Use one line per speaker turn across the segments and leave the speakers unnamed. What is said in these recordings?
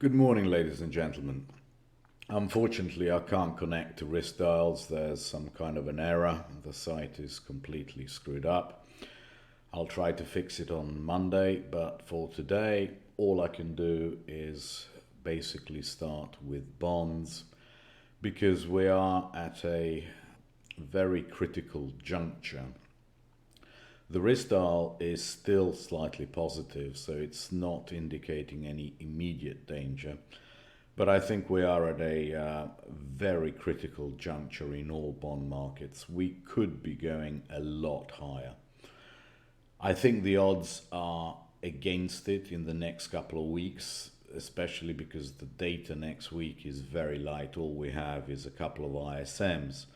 Good morning, ladies and gentlemen. Unfortunately, I can't connect to wrist dials. There's some kind of an error. The site is completely screwed up. I'll try to fix it on Monday, but for today, all I can do is basically start with bonds because we are at a very critical juncture. The wrist dial is still slightly positive, so it's not indicating any immediate danger. But I think we are at a very critical juncture in all bond markets. We could be going a lot higher. I think the odds are against it in the next couple of weeks, especially because the data next week is very light. All we have is a couple of ISMs.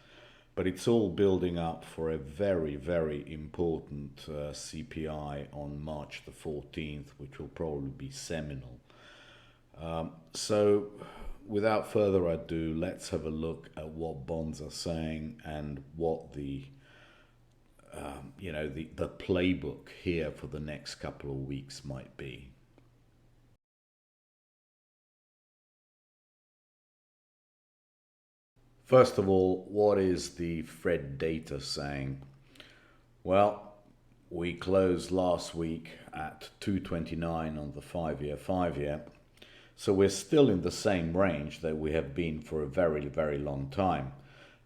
But it's all building up for a very, very important CPI on March the 14th, which will probably be seminal. So without further ado, let's have a look at what bonds are saying and what the playbook here for the next couple of weeks might be. First of all, what is the Fed data saying? Well, we closed last week at 229 on the 5-year. So we're still in the same range that we have been for a very, very long time.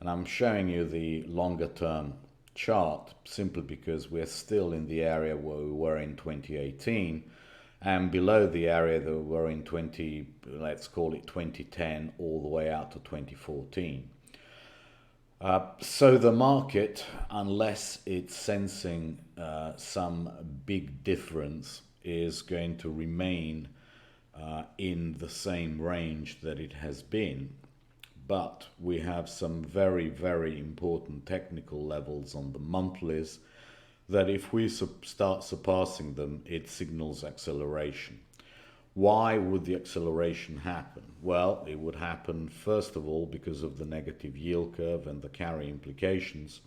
And I'm showing you the longer term chart simply because we're still in the area where we were in 2018 and below the area that we were in let's call it 2010 all the way out to 2014. So the market, unless it's sensing some big difference, is going to remain in the same range that it has been. But we have some very, very important technical levels on the monthlies that if we start surpassing them, it signals acceleration. Why would the acceleration happen? Well, it would happen first of all because of the negative yield curve and the carry implications,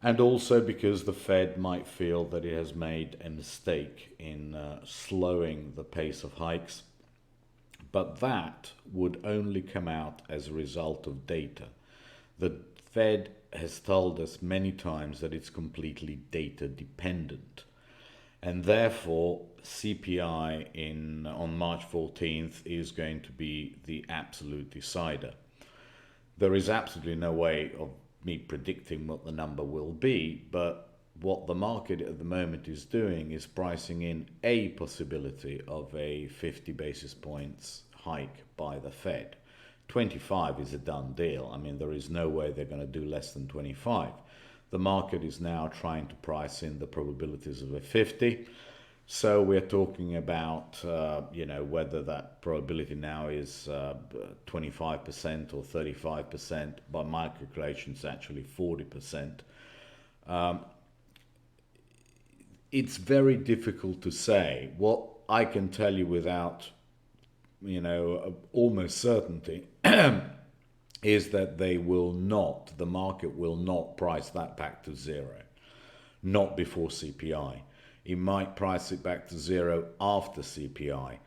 and also because the Fed might feel that it has made a mistake in slowing the pace of hikes. But that would only come out as a result of data. The Fed has told us many times that it's completely data dependent. And therefore, CPI on March 14th is going to be the absolute decider. There is absolutely no way of me predicting what the number will be, but what the market at the moment is doing is pricing in a possibility of a 50 basis points hike by the Fed. 25 is a done deal. I mean, there is no way they're going to do less than 25. The market is now trying to price in the probabilities of a 50. So we're talking about, whether that probability now is 25% or 35%. By my calculations, actually 40%. It's very difficult to say. What I can tell you without, almost certainty is that the market will not price that back to zero, not before CPI. It might price it back to zero after CPI,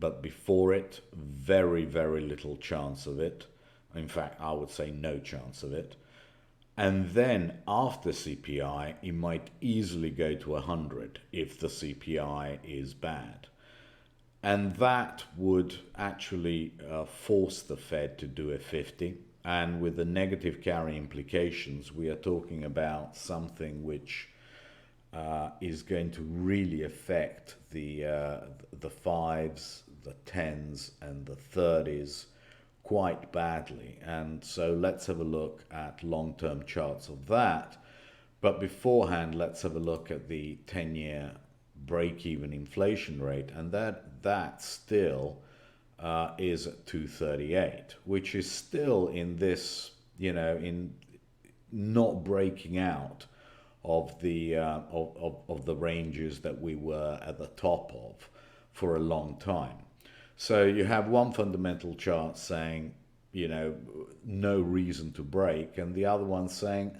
but before it, very, very little chance of it. In fact, I would say no chance of it. And then after CPI, it might easily go to 100 if the CPI is bad. And that would actually force the Fed to do a 50. And with the negative carry implications, we are talking about something which is going to really affect the fives, the tens, and the 30s quite badly. And so let's have a look at long-term charts of that. But beforehand, let's have a look at the 10-year break-even inflation rate, and that still is at 238, which is still in this, in not breaking out of the of the ranges that we were at the top of for a long time. So you have one fundamental chart saying, no reason to break, and the other one saying,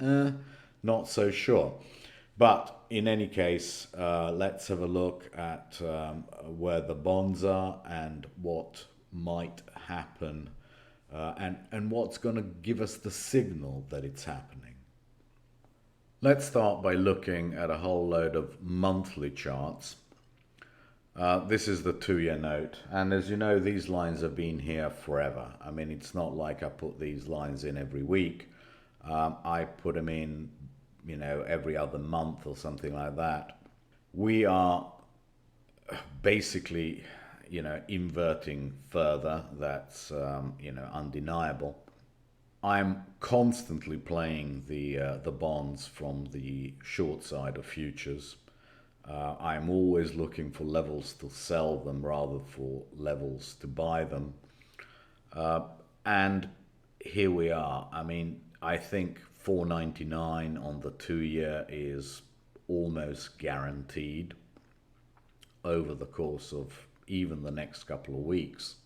not so sure. But in any case, let's have a look at where the bonds are and what might happen, and what's going to give us the signal that it's happening. Let's start by looking at a whole load of monthly charts. This is the 2-year note, and as you know, these lines have been here forever. I mean, it's not like I put these lines in every week. I put them in, every other month or something like that. We are basically, inverting further. That's, undeniable. I'm constantly playing the bonds from the short side of futures. I'm always looking for levels to sell them rather for levels to buy them. And here we are. I mean, I think 499 on the 2-year is almost guaranteed over the course of even the next couple of weeks.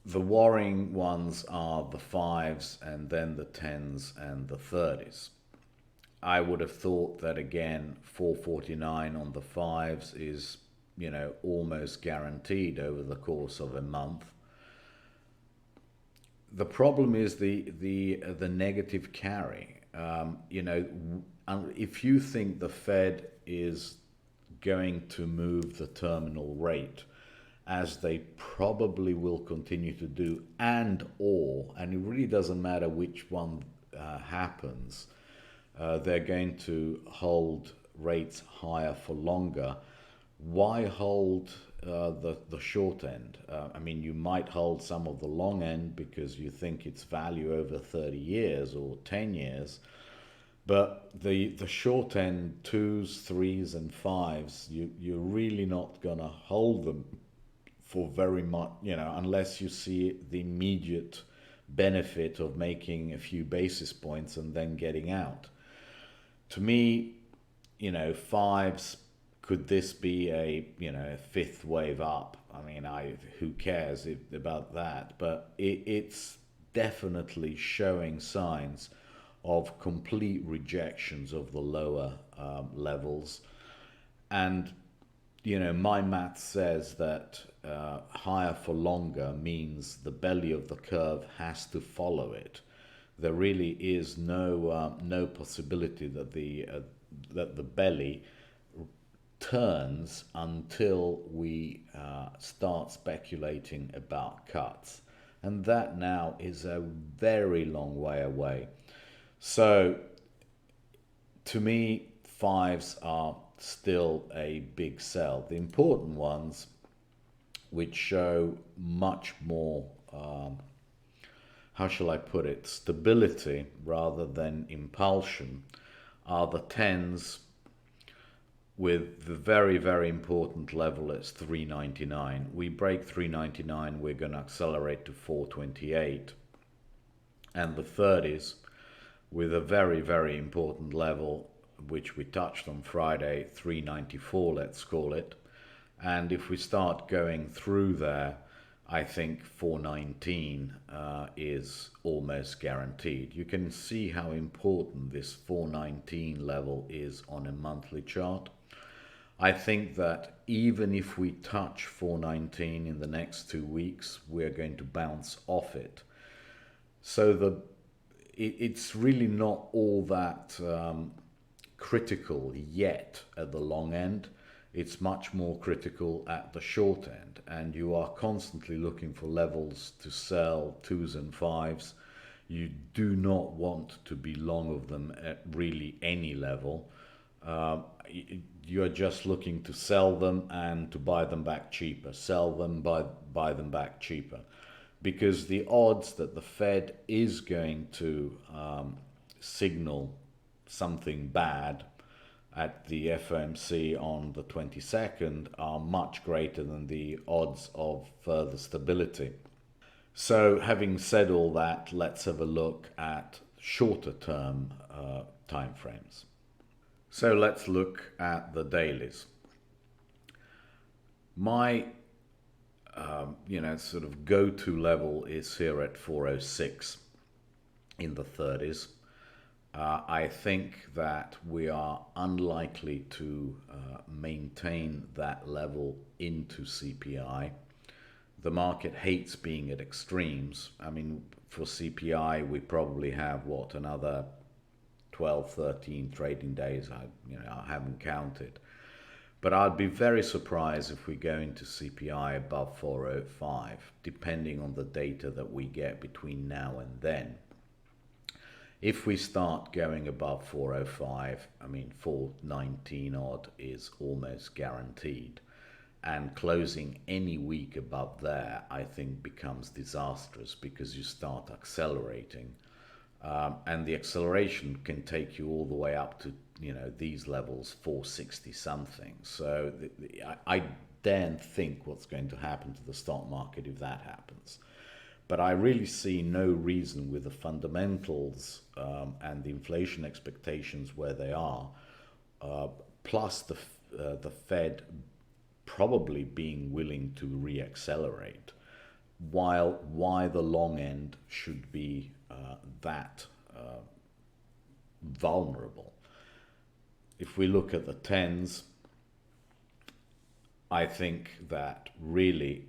The worrying ones are the fives and then the tens and the 30s. I would have thought that again, 449 on the fives is, almost guaranteed over the course of a month. The problem is the negative carry. If you think the Fed is going to move the terminal rate, as they probably will continue to do, and it really doesn't matter which one happens, they're going to hold rates higher for longer. Why hold the short end? I mean, you might hold some of the long end because you think it's value over 30 years or 10 years. But the short end, twos, threes, and fives, you're really not going to hold them for very much, unless you see the immediate benefit of making a few basis points and then getting out. To me, fives, could this be a fifth wave up? I mean, who cares about that? But it's definitely showing signs of complete rejections of the lower levels. And, my math says that higher for longer means the belly of the curve has to follow it. There really is no possibility that the belly turns until we start speculating about cuts. And that now is a very long way away. So to me, fives are still a big sell. The important ones, which show much more, how shall I put it, stability rather than impulsion, are the tens, with the very, very important level at 399. We break 399, we're going to accelerate to 428. And the 30s, with a very, very important level, which we touched on Friday, 394, let's call it. And if we start going through there, I think 419 is almost guaranteed. You can see how important this 419 level is on a monthly chart. I think that even if we touch 419 in the next 2 weeks, we're going to bounce off it. So it's really not all that critical yet at the long end. It's much more critical at the short end, and you are constantly looking for levels to sell twos and fives. You do not want to be long of them at really any level. You're just looking to sell them and to buy them back cheaper. Sell them, buy them back cheaper. Because the odds that the Fed is going to signal something bad at the FOMC on the 22nd are much greater than the odds of further stability. So having said all that, let's have a look at shorter term time frames. So let's look at the dailies. My sort of go-to level is here at 406 in the 30s. I think that we are unlikely to maintain that level into CPI. The market hates being at extremes. I mean, for CPI, we probably have what, another 12, 13 trading days. I haven't counted. But I'd be very surprised if we go into CPI above 405, depending on the data that we get between now and then. If we start going above 405, I mean 419 odd is almost guaranteed. And closing any week above there, I think, becomes disastrous because you start accelerating. And the acceleration can take you all the way up to, these levels, 460 something. So I daren't think what's going to happen to the stock market if that happens. But I really see no reason, with the fundamentals and the inflation expectations where they are, plus the Fed probably being willing to re-accelerate, why the long end should be that vulnerable. If we look at the tens, I think that really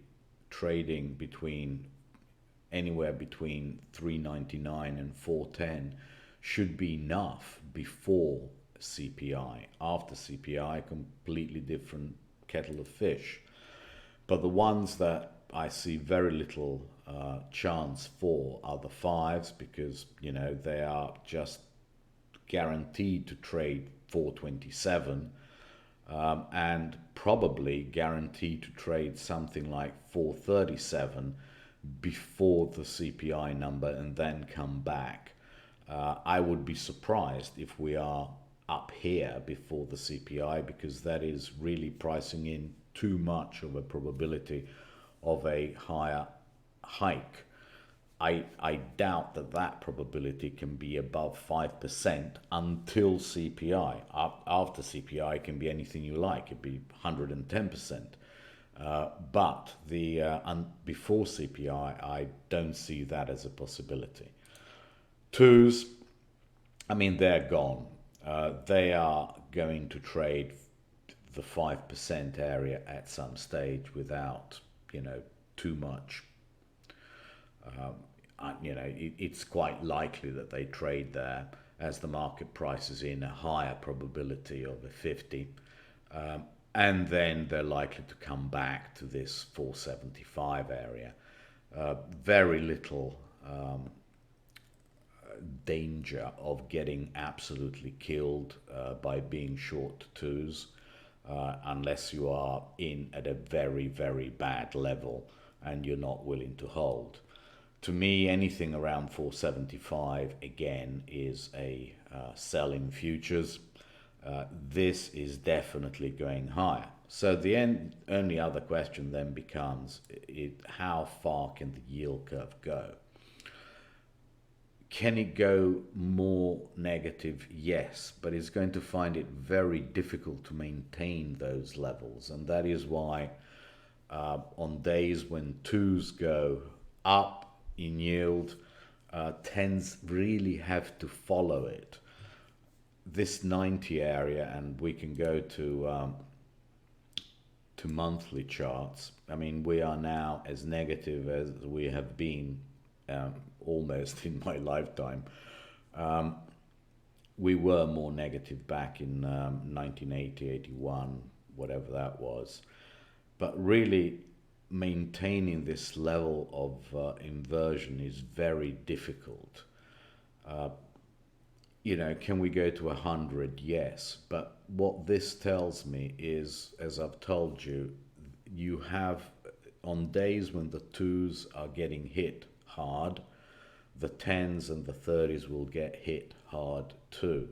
trading anywhere between 399 and 410 should be enough before CPI. After CPI, completely different kettle of fish. But the ones that I see very little chance for are the fives, because they are just guaranteed to trade 427, and probably guaranteed to trade something like 437 before the CPI number and then come back. I would be surprised if we are up here before the CPI, because that is really pricing in too much of a probability of a higher hike. I doubt that probability can be above 5% until CPI. After CPI, it can be anything you like. It'd be 110%. But before CPI, I don't see that as a possibility. Twos, I mean, they're gone. They are going to trade the 5% area at some stage without, too much. It's quite likely that they trade there as the market prices in a higher probability of a 50. And then they're likely to come back to this 475 area. Very little danger of getting absolutely killed by being short twos, unless you are in at a very, very bad level and you're not willing to hold. To me, anything around 475 again is a sell in futures. This is definitely going higher. So the only other question then becomes, how far can the yield curve go? Can it go more negative? Yes, but it's going to find it very difficult to maintain those levels. And that is why on days when twos go up in yield, tens really have to follow it. This 90 area, and we can go to monthly charts. I mean, we are now as negative as we have been almost in my lifetime. We were more negative back in 1980, 81, whatever that was. But really, maintaining this level of inversion is very difficult. Can we go to 100? Yes. But what this tells me is, as I've told you, you have, on days when the twos are getting hit hard, the tens and the 30s will get hit hard too.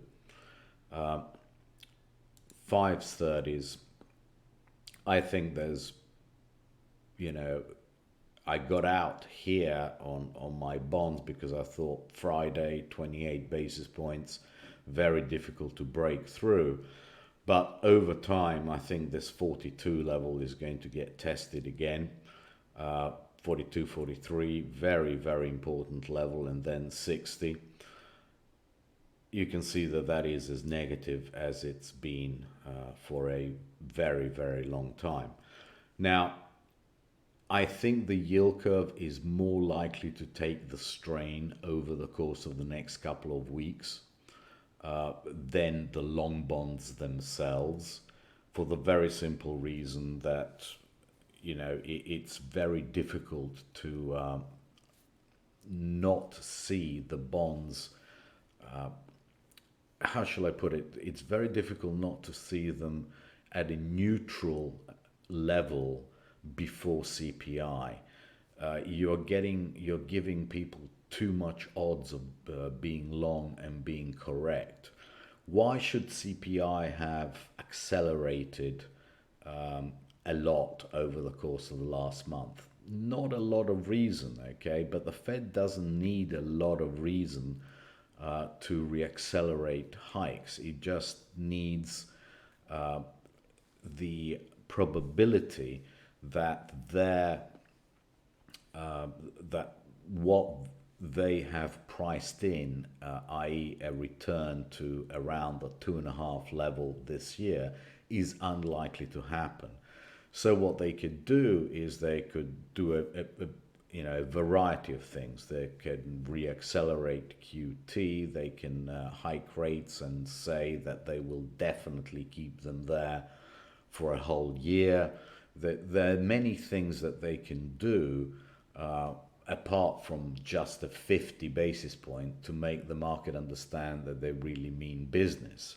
Fives, 30s, I think there's, I got out here on my bonds because I thought Friday, 28 basis points, very difficult to break through. But over time, I think this 42 level is going to get tested again. 42, 43, very, very important level, and then 60. you can see that that is as negative as it's been for a very, very long time. Now, I think the yield curve is more likely to take the strain over the course of the next couple of weeks than the long bonds themselves, for the very simple reason that it's very difficult to not see the bonds. How shall I put it? It's very difficult not to see them at a neutral level before CPI. You're giving people too much odds of being long and being correct. Why should CPI have accelerated a lot over the course of the last month? Not a lot of reason, okay, but the Fed doesn't need a lot of reason to reaccelerate hikes. It just needs the probability that their that what they have priced in, i.e., a return to around the 2.5 level this year, is unlikely to happen. So what they could do is they could do a variety of things. They can reaccelerate QT. They can hike rates and say that they will definitely keep them there for a whole year. There are many things that they can do apart from just a 50 basis point to make the market understand that they really mean business.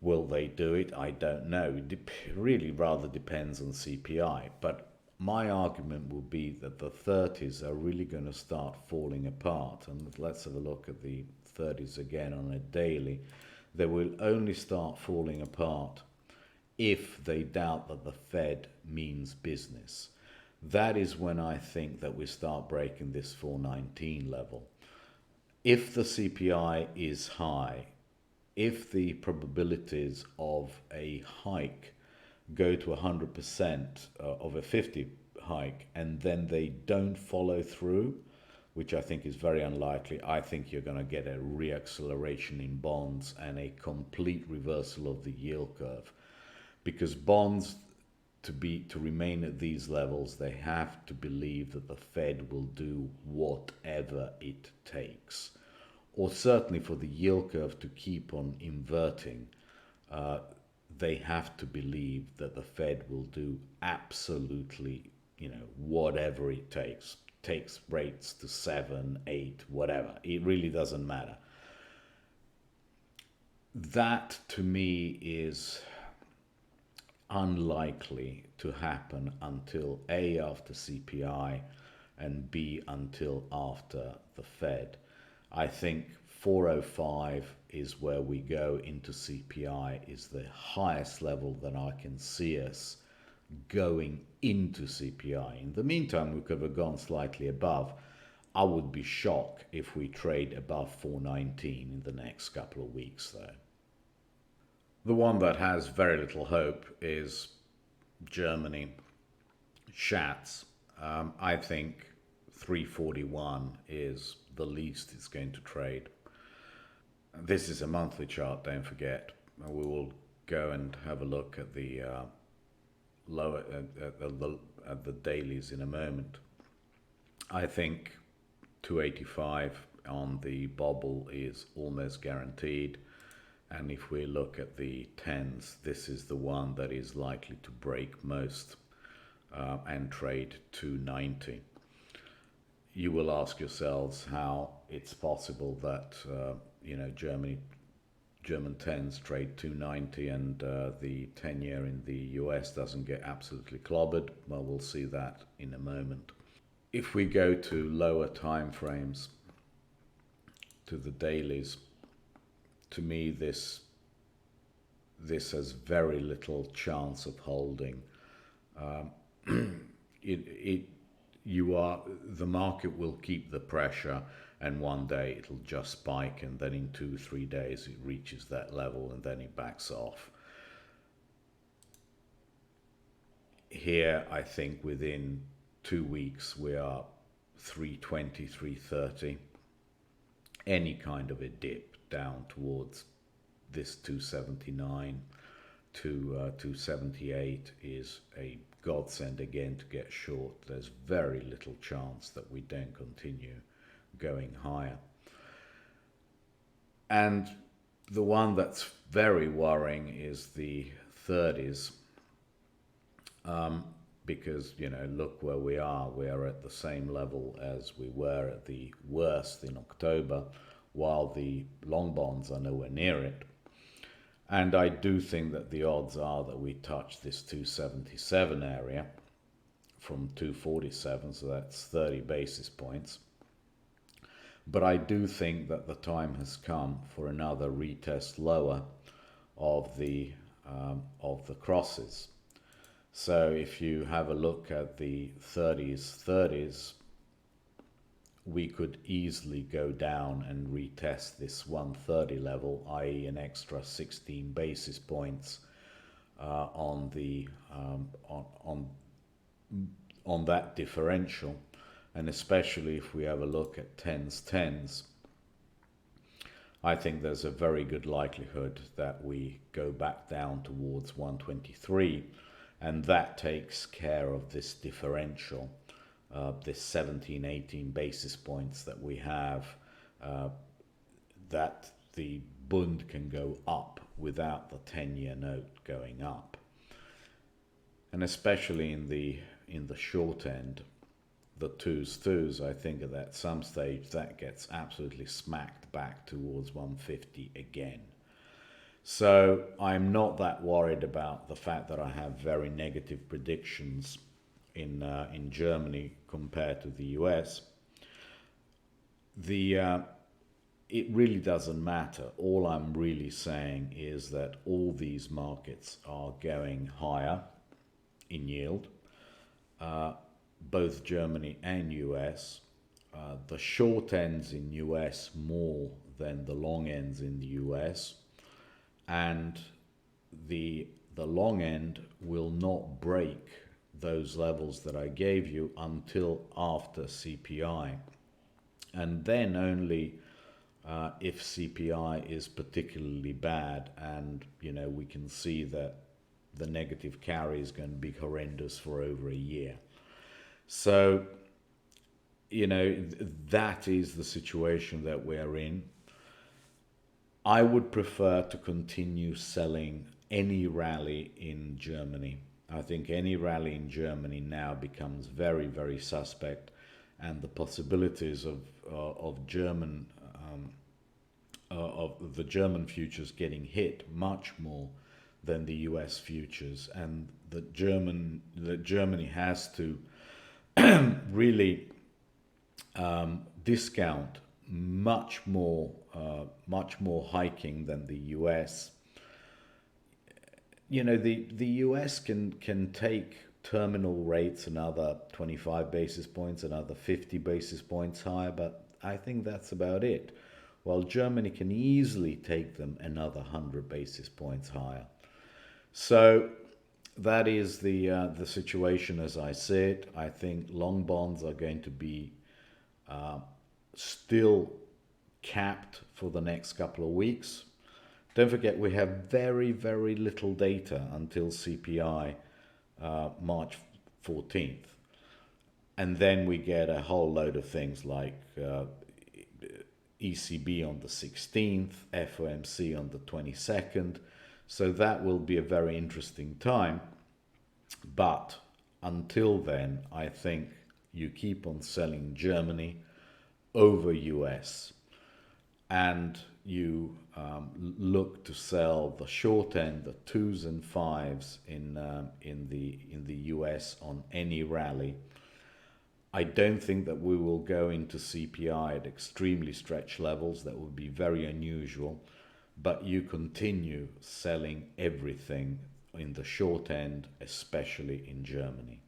Will they do it? I don't know. It really rather depends on CPI. But my argument will be that the 30s are really going to start falling apart. And let's have a look at the 30s again on a daily. They will only start falling apart if they doubt that the Fed means business. That is when I think that we start breaking this 419 level. If the CPI is high, if the probabilities of a hike go to 100% of a 50 hike and then they don't follow through, which I think is very unlikely, I think you're going to get a reacceleration in bonds and a complete reversal of the yield curve. Because bonds, to remain at these levels, they have to believe that the Fed will do whatever it takes. Or certainly for the yield curve to keep on inverting, they have to believe that the Fed will do absolutely, whatever it takes rates to 7, 8, whatever. It really doesn't matter. That to me is unlikely to happen until A, after CPI, and B, until after the Fed. I think 405 is where we go into CPI, is the highest level that I can see us going into CPI. In the meantime, we could have gone slightly above. I would be shocked if we trade above 419 in the next couple of weeks, though. The one that has very little hope is Germany, Schatz. I think 341 is the least it's going to trade. This is a monthly chart, don't forget. We will go and have a look at the lower at the dailies in a moment. I think 285 on the bobble is almost guaranteed. And if we look at the 10s, this is the one that is likely to break most and trade 290. You will ask yourselves how it's possible that German 10s trade 290 and the 10-year in the US doesn't get absolutely clobbered. Well, we'll see that in a moment. If we go to lower time frames, to the dailies, to me this has very little chance of holding. The market will keep the pressure, and one day it'll just spike, and then in 2-3 days it reaches that level and then it backs off. Here I think within 2 weeks we are 320, 330. Any kind of a dip down towards this 279 to 278 is a godsend again to get short. There's very little chance that we don't continue going higher. And the one that's very worrying is the 30s, because, you know, look where we are. We are at the same level as we were at the worst in October, while the long bonds are nowhere near it. And I do think that the odds are that we touch this 277 area from 247, so that's 30 basis points. But I do think that the time has come for another retest lower of the crosses. So if you have a look at the 30s, we could easily go down and retest this 130 level, i.e. an extra 16 basis points on that differential. And especially if we have a look at 10s, I think there's a very good likelihood that we go back down towards 123, and that takes care of this differential, this 17, 18 basis points that we have, that the Bund can go up without the 10-year note going up. And especially in the short end, the twos, I think at some stage that gets absolutely smacked back towards 150 again. So I'm not that worried about the fact that I have very negative predictions in Germany compared to the US. It really doesn't matter. All I'm really saying is that all these markets are going higher in yield. Both Germany and US, the short ends in US more than the long ends in the US, and the long end will not break those levels that I gave you until after CPI, and then only if CPI is particularly bad, and you know, we can see that the negative carry is going to be horrendous for over a year. So, you know, that is the situation that we're in. I would prefer to continue selling any rally in Germany. I think any rally in Germany now becomes very, very suspect, and the possibilities of the German futures getting hit much more than the US futures, and that Germany has to really discount much more hiking than the US. You know, the US can take terminal rates another 25 basis points, another 50 basis points higher, but I think that's about it. While Germany can easily take them another 100 basis points higher. So that is the situation as I see it. I think long bonds are going to be still capped for the next couple of weeks. Don't forget, we have very, very little data until CPI March 14th. And then we get a whole load of things like ECB on the 16th, FOMC on the 22nd. So that will be a very interesting time. But until then, I think you keep on selling Germany over US, and you look to sell the short end, the 2s and 5s in the US on any rally. I don't think that we will go into CPI at extremely stretched levels. That would be very unusual. But you continue selling everything in the short end, especially in Germany.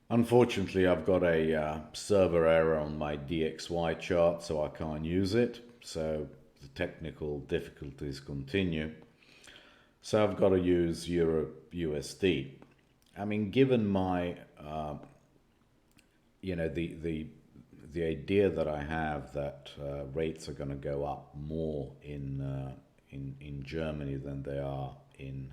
Unfortunately, I've got a server error on my DXY chart, so I can't use it. So the technical difficulties continue. So I've got to use Euro USD. I mean, given my the idea that I have that rates are going to go up more in Germany than they are in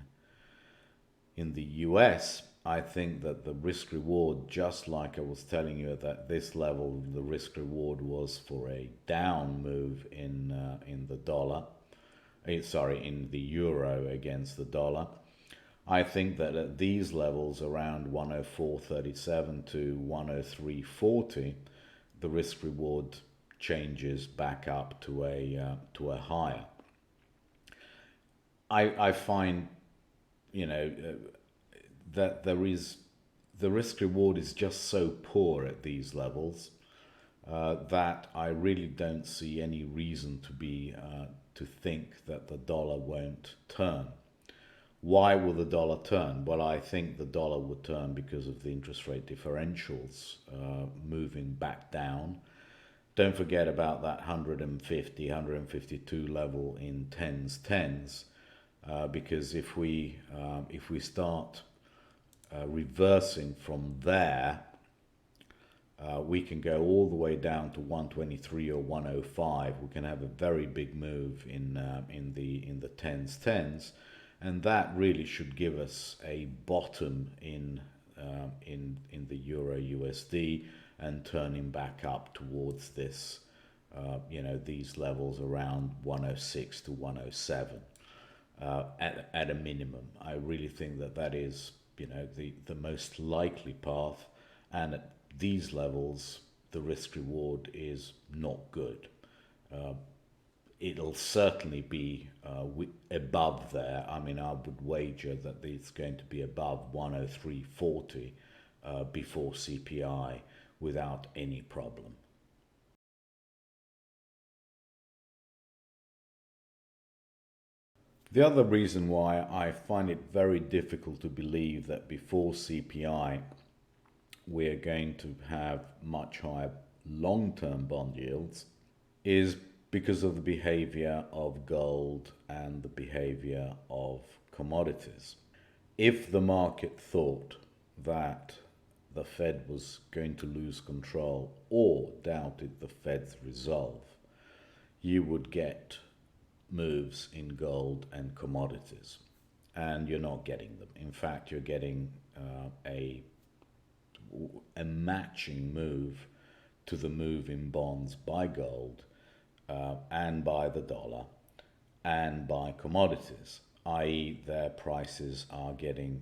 the US. I think that the risk reward, just like I was telling you, at this level, the risk reward was for a down move in the dollar, in the euro against the dollar. I think that at these levels, around 104.37 to 103.40, the risk reward changes back up to a higher. I find, that the risk reward is just so poor at these levels that I really don't see any reason to think that the dollar won't turn. Why will the dollar turn? Well, I think the dollar would turn because of the interest rate differentials moving back down. Don't forget about that 150, 152 level in tens, because if we start reversing from there, we can go all the way down to 123 or 105. We can have a very big move in the tens, and that really should give us a bottom in the euro USD and turning back up towards this, these levels around 106 to 107 at a minimum. I really think that is, the most likely path, and at these levels the risk reward is not good. It'll certainly be above there. I mean, I would wager that it's going to be above 103.40 before CPI without any problem. The other reason why I find it very difficult to believe that before CPI we're going to have much higher long-term bond yields is because of the behavior of gold and the behavior of commodities. If the market thought that the Fed was going to lose control or doubted the Fed's resolve, you would get moves in gold and commodities, and you're not getting them. In fact, you're getting a matching move to the move in bonds by gold and by the dollar and by commodities, i.e. their prices are getting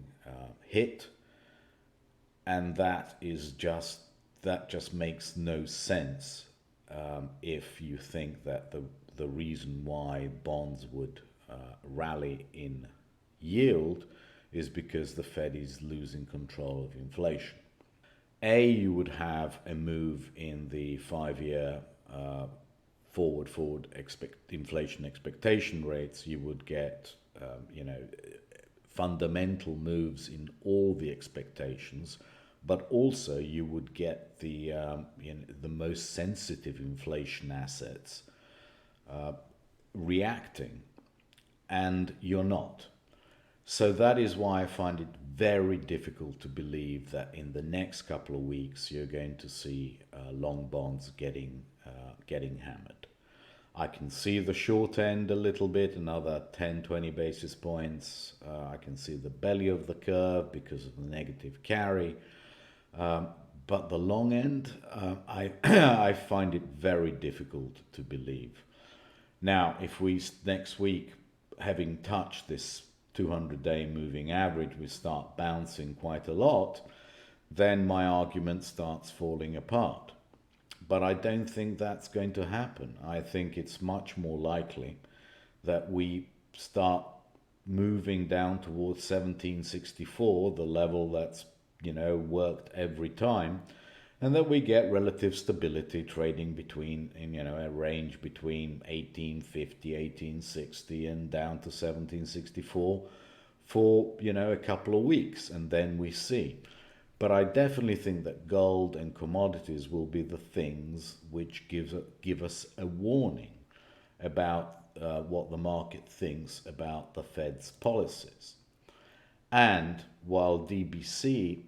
hit, and that just makes no sense if you think that the reason why bonds would rally in yield is because the Fed is losing control of inflation. You would have a move in the 5-year forward inflation expectation rates. You would get fundamental moves in all the expectations, but also you would get the most sensitive inflation assets reacting, and you're not. So that is why I find it very difficult to believe that in the next couple of weeks you're going to see long bonds getting hammered. I can see the short end a little bit, another 10-20 basis points. I can see the belly of the curve because of the negative carry. But the long end, I find it very difficult to believe. Now, if we next week, having touched this 200-day moving average, we start bouncing quite a lot, then my argument starts falling apart. But I don't think that's going to happen. I think it's much more likely that we start moving down towards 1764, the level that's worked every time, and that we get relative stability trading between a range between 1850, 1860 and down to 1764 for a couple of weeks, and then we see. But I definitely think that gold and commodities will be the things which give us a warning about what the market thinks about the Fed's policies. And while DBC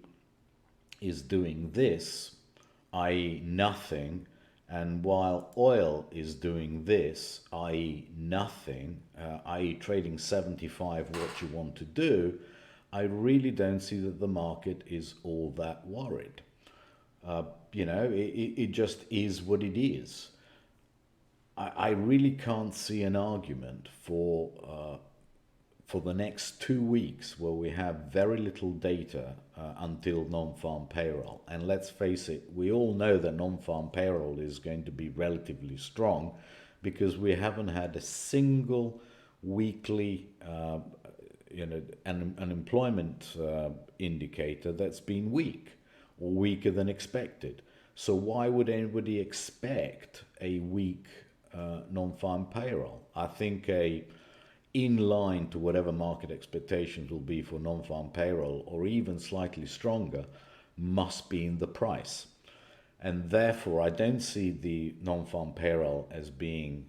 is doing this, i.e. nothing, and while oil is doing this, i.e. nothing, i.e. trading 75 what you want to do, I really don't see that the market is all that worried. It just is what it is. I really can't see an argument for the next 2 weeks where we have very little data until non-farm payroll. And let's face it, we all know that non-farm payroll is going to be relatively strong because we haven't had a single weekly unemployment indicator that's been weak or weaker than expected. So why would anybody expect a weak non-farm payroll? I think in line to whatever market expectations will be for non-farm payroll, or even slightly stronger, must be in the price. And therefore, I don't see the non-farm payroll as being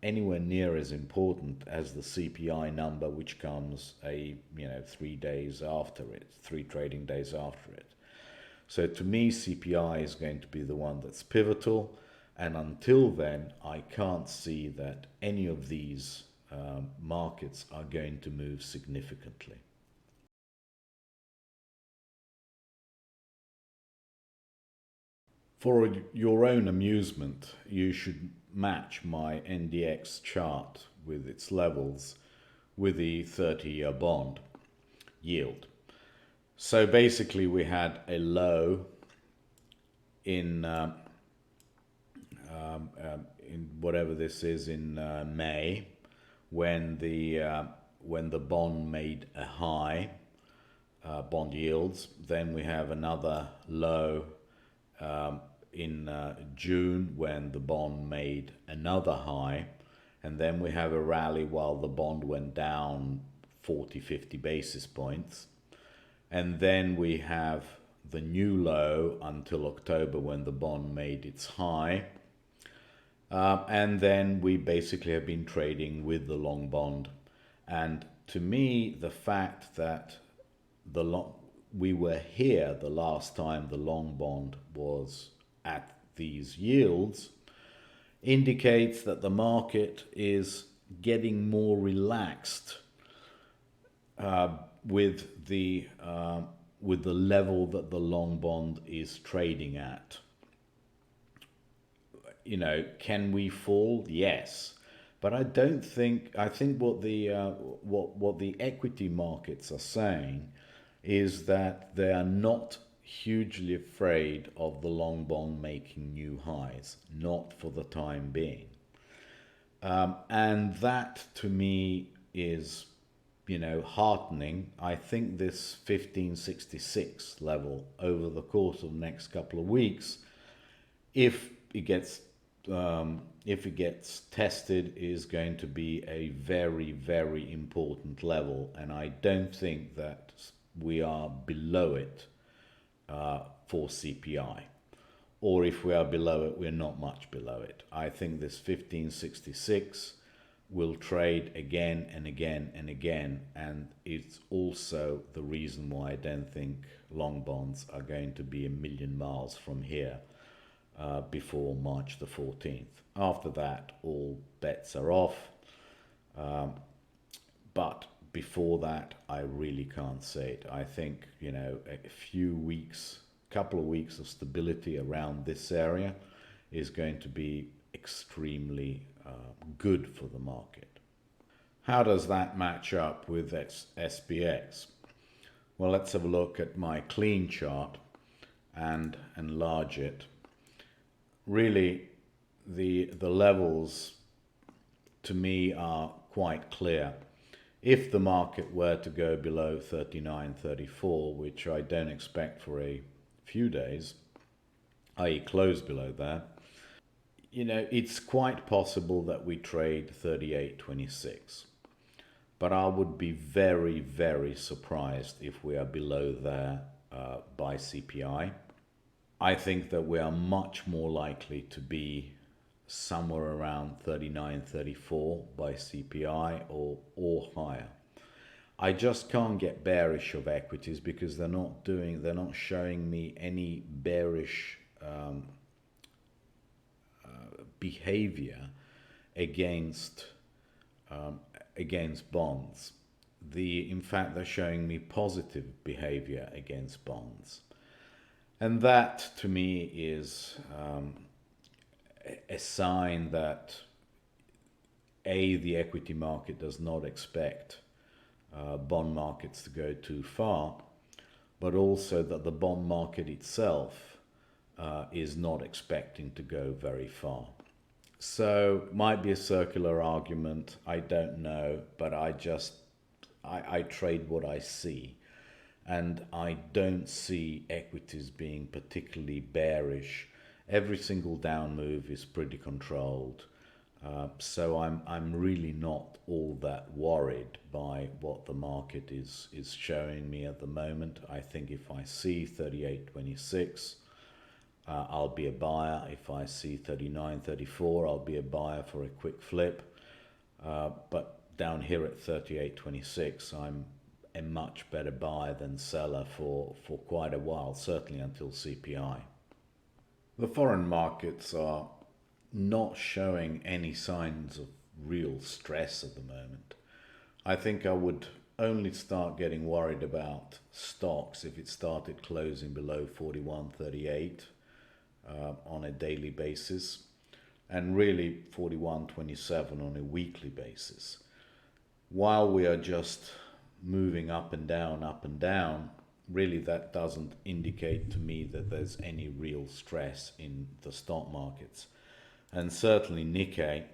anywhere near as important as the CPI number, which comes 3 days after it, 3 trading days after it. So to me, CPI is going to be the one that's pivotal. And until then, I can't see that any of these markets are going to move significantly. For your own amusement, you should match my NDX chart with its levels with the 30-year bond yield. So basically we had a low in whatever this is in May, when the bond made a high, bond yields. Then we have another low in June when the bond made another high, and then we have a rally while the bond went down 40-50 basis points, and then we have the new low until October when the bond made its high. And then we basically have been trading with the long bond. And to me, the fact that we were here the last time the long bond was at these yields indicates that the market is getting more relaxed with the level that the long bond is trading at. Can we fall? Yes. But I think what the equity markets are saying is that they are not hugely afraid of the long bond making new highs, not for the time being. And that to me is, heartening. I think this 1566 level over the course of the next couple of weeks, if it gets tested, is going to be a very, very important level. And I don't think that we are below it for CPI. Or if we are below it, we're not much below it. I think this 1566 will trade again and again and again. And it's also the reason why I don't think long bonds are going to be a million miles from here before March the 14th. After that, all bets are off. But before that, I really can't say it. I think, a few weeks, couple of weeks of stability around this area is going to be extremely good for the market. How does that match up with SPX? Well, let's have a look at my clean chart and enlarge it. Really, the levels to me are quite clear. If the market were to go below 39.34, which I don't expect for a few days, i.e. close below that, it's quite possible that we trade 38.26. But I would be very, very surprised if we are below there by CPI. I think that we are much more likely to be somewhere around 39.34 by CPI or higher. I just can't get bearish of equities because they're not showing me any bearish behavior against against bonds. In fact, they're showing me positive behavior against bonds, and that to me is a sign that the equity market does not expect bond markets to go too far, but also that the bond market itself is not expecting to go very far. So might be a circular argument, I don't know, but I trade what I see, and I don't see equities being particularly bearish. Every single down move is pretty controlled. So I'm really not all that worried by what the market is showing me at the moment. I think if I see 38.26, I'll be a buyer. If I see 39.34, I'll be a buyer for a quick flip. But down here at 38.26, I'm a much better buyer than seller for quite a while, certainly until CPI. The foreign markets are not showing any signs of real stress at the moment. I think I would only start getting worried about stocks if it started closing below 41.38 on a daily basis, and really 41.27 on a weekly basis. While we are just moving up and down, really that doesn't indicate to me that there's any real stress in the stock markets. And certainly Nikkei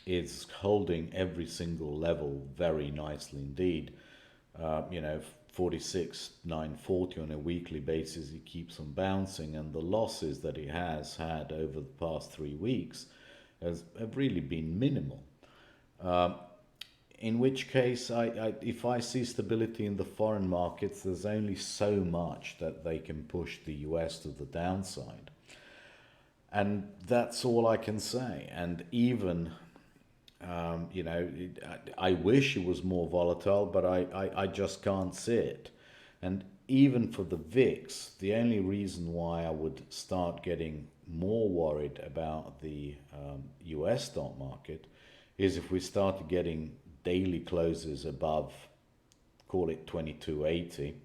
is holding every single level very nicely indeed. 46,940 on a weekly basis, he keeps on bouncing, and the losses that he has had over the past 3 weeks have really been minimal. In which case, if I see stability in the foreign markets, there's only so much that they can push the US to the downside. And that's all I can say. And even, I wish it was more volatile, but I just can't see it. And even for the VIX, the only reason why I would start getting more worried about the US stock market is if we started getting daily closes above, call it 2280.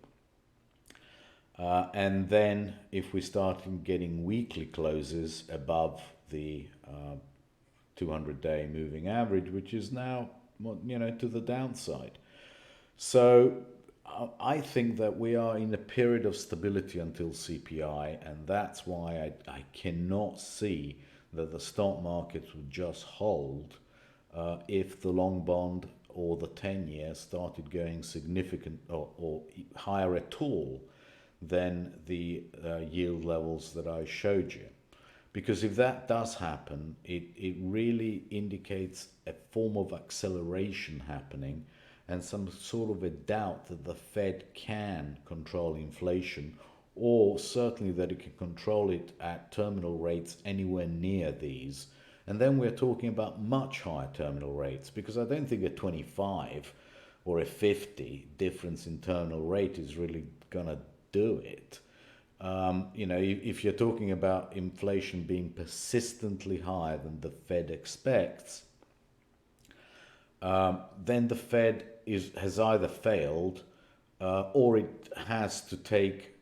And then if we start getting weekly closes above the 200-day moving average, which is now, to the downside. So I think that we are in a period of stability until CPI, and that's why I cannot see that the stock markets would just hold if the long bond or the 10-year started going significant or higher at all than the yield levels that I showed you. Because if that does happen, it really indicates a form of acceleration happening and some sort of a doubt that the Fed can control inflation, or certainly that it can control it at terminal rates anywhere near these. And then we're talking about much higher terminal rates, because I don't think a 25 or a 50 difference in terminal rate is really going to do it. If you're talking about inflation being persistently higher than the Fed expects, then the Fed has either failed or it has to take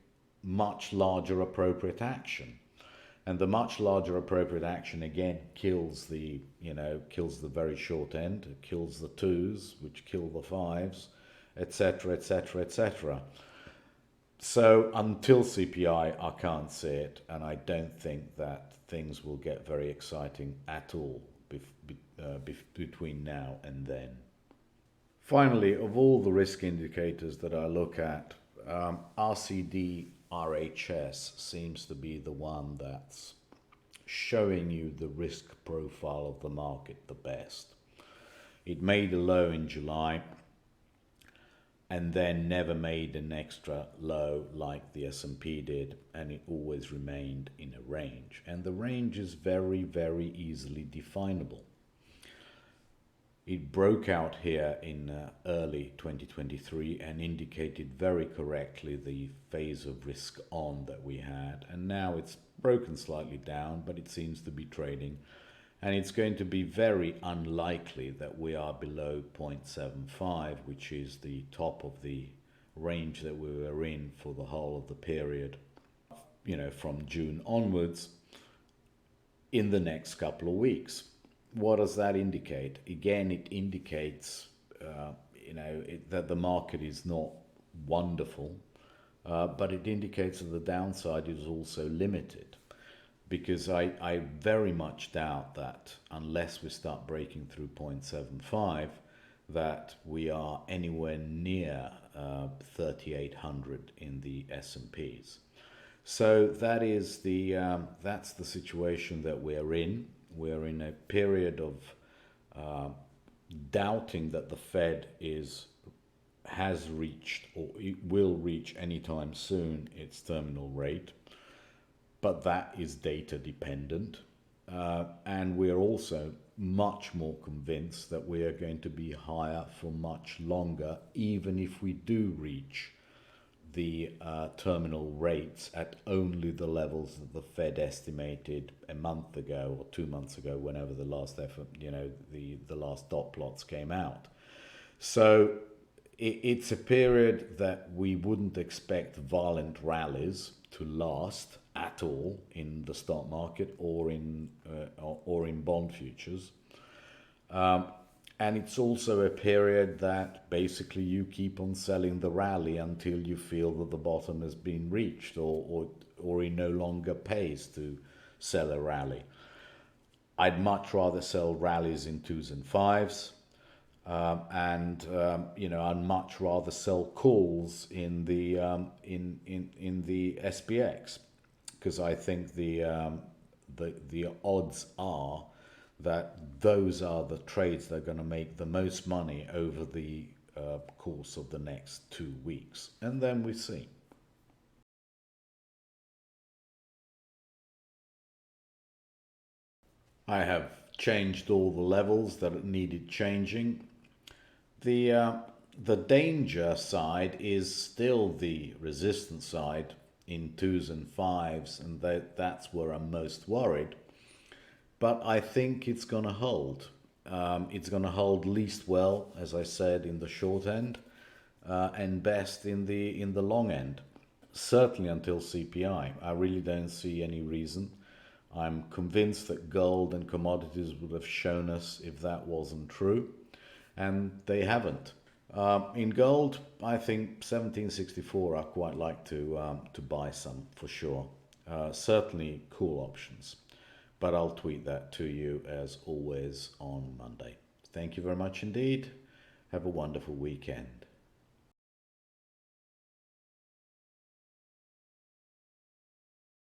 much larger appropriate action. And the much larger appropriate action again kills the very short end, it kills the twos, which kill the fives, etc., etc., etc. So until CPI, I can't see it, and I don't think that things will get very exciting at all between now and then. Finally, of all the risk indicators that I look at, RCD RHS seems to be the one that's showing you the risk profile of the market the best. It made a low in July and then never made an extra low like the S&P did, and it always remained in a range. And the range is very, very easily definable. It broke out here in early 2023 and indicated very correctly the phase of risk on that we had, and now it's broken slightly down, but it seems to be trading. And it's going to be very unlikely that we are below 0.75, which is the top of the range that we were in for the whole of the period, from June onwards, in the next couple of weeks. What does that indicate? Again, it indicates, that the market is not wonderful, but it indicates that the downside is also limited. Because I very much doubt that unless we start breaking through 0.75, that we are anywhere near 3,800 in the S&Ps. So that's the situation that we're in. We're in a period of doubting that the Fed has reached or it will reach anytime soon its terminal rate. But that is data dependent. And we're also much more convinced that we are going to be higher for much longer, even if we do reach the terminal rates at only the levels that the Fed estimated a month ago or 2 months ago, whenever the last the last dot plots came out. So it's a period that we wouldn't expect violent rallies to last at all in the stock market or in bond futures, and it's also a period that basically you keep on selling the rally until you feel that the bottom has been reached, or it no longer pays to sell a rally. I'd much rather sell rallies in 2s and 5s. I'd much rather sell calls in the SPX, because I think the odds are that those are the trades that are going to make the most money over the course of the next 2 weeks, and then we see. I have changed all the levels that needed changing. The danger side is still the resistance side in 2s and 5s, and that's where I'm most worried. But I think it's going to hold. It's going to hold least well, as I said, in the short end, and best in the long end. Certainly until CPI. I really don't see any reason. I'm convinced that gold and commodities would have shown us if that wasn't true, and they haven't. In gold, I think 1764 I quite like to buy some for sure. Certainly call options, but I'll tweet that to you as always on Monday. Thank you very much indeed. Have a wonderful weekend.